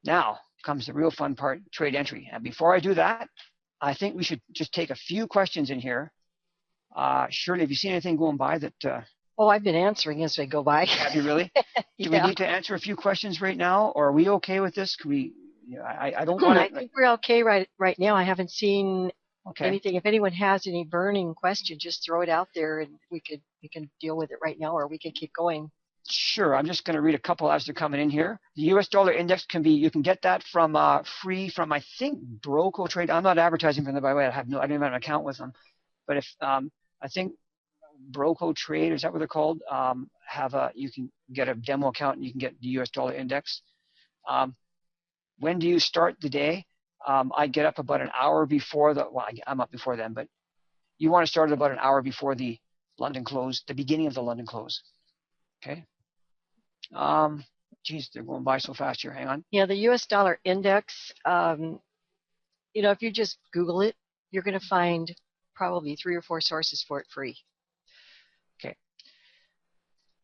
Now comes the real fun part, trade entry. And before I do that, I think we should just take a few questions in here. Shirley, have you seen anything going by that? Oh, I've been answering as they go by. Have you really? Yeah. Do we need to answer a few questions right now, or are we okay with this? Can we? I don't want to. I think we're okay right now. I haven't seen anything. If anyone has any burning question, just throw it out there, and we can deal with it right now, or we can keep going. Sure. I'm just going to read a couple as they're coming in here. The U.S. dollar index you can get that from free from, I think, Broco Trade. I'm not advertising for them, by the way. I don't even have an account with them. But if I think Broco Trade, is that what they're called? You can get a demo account and you can get the U.S. dollar index. When do you start the day? I get up about an hour before I'm up before then, but you want to start about an hour before the London close, the beginning of the London close. Okay. Geez, they're going by so fast here. Hang on. Yeah, the U.S. dollar index. If you just Google it, you're going to find probably 3 or 4 sources for it free. Okay.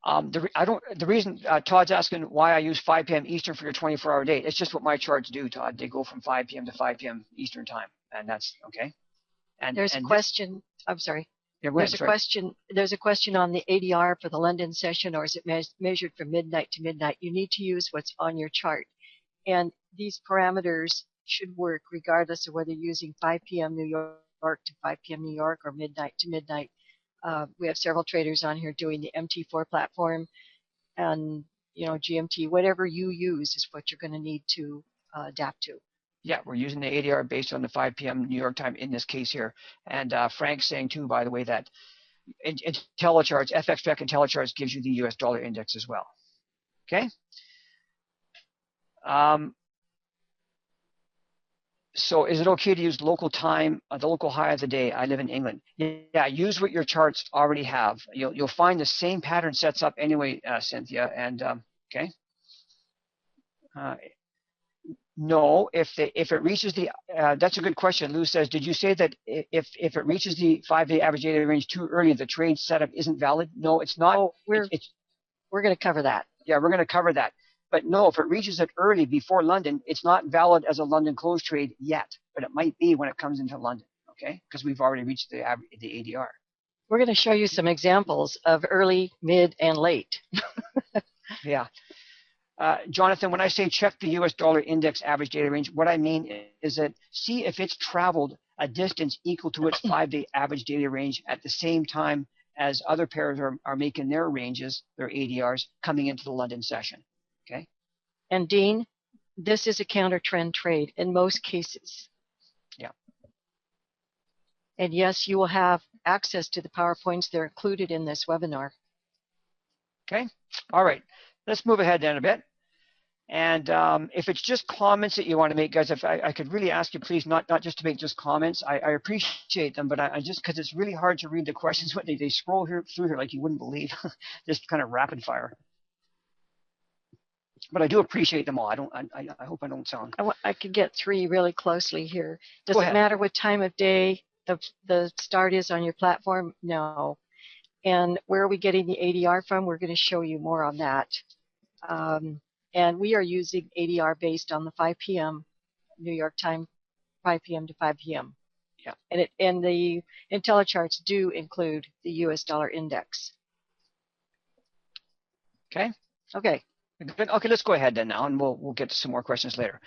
The reason Todd's asking why I use 5 p.m. Eastern for your 24-hour date. It's just what my charts do, Todd. They go from 5 p.m. to 5 p.m. Eastern time, and that's okay. And there's a question. I'm sorry. Yeah, there's a question. There's a question on the ADR for the London session, or is it measured from midnight to midnight? You need to use what's on your chart, and these parameters should work regardless of whether you're using 5 p.m. New York to 5 p.m. New York or midnight to midnight. We have several traders on here doing the MT4 platform, and GMT. Whatever you use is what you're going to need to adapt to. Yeah, we're using the ADR based on the 5 p.m. New York time in this case here. And Frank's saying too, by the way, that IntelliCharts, FXtrack IntelliCharts gives you the US dollar index as well. Okay. So is it okay to use local time, the local high of the day? I live in England. Yeah, use what your charts already have. You'll find the same pattern sets up anyway, Cynthia. And okay. No, if it reaches the, that's a good question. Lou says, did you say that if it reaches the 5-day average daily range too early, the trade setup isn't valid? No, it's not. Oh, we're going to cover that. Yeah, we're going to cover that. But no, if it reaches it early before London, it's not valid as a London close trade yet, but it might be when it comes into London, okay? Because we've already reached the ADR. We're going to show you some examples of early, mid, and late. Yeah. Jonathan, when I say check the US dollar index average daily range, what I mean is that see if it's traveled a distance equal to its 5-day average daily range at the same time as other pairs are making their ranges, their ADRs, coming into the London session. Okay. And Dean, this is a counter trend trade in most cases. Yeah. And yes, you will have access to the PowerPoints. They're included in this webinar. Okay. All right. Let's move ahead then a bit. And if it's just comments that you want to make, guys, if I could really ask you, please, not just to make just comments. I appreciate them, but I just, because it's really hard to read the questions when they scroll through here like you wouldn't believe, just kind of rapid fire. But I do appreciate them all. I hope I don't sound. I could get 3 really closely here. Does it matter what time of day the start is on your platform? No. And where are we getting the ADR from? We're going to show you more on that. And we are using ADR based on the 5 p.m. New York time, 5 p.m. to 5 p.m. Yeah. And the IntelliCharts do include the US dollar index. Okay. Okay. Okay, let's go ahead then now, and we'll get to some more questions later.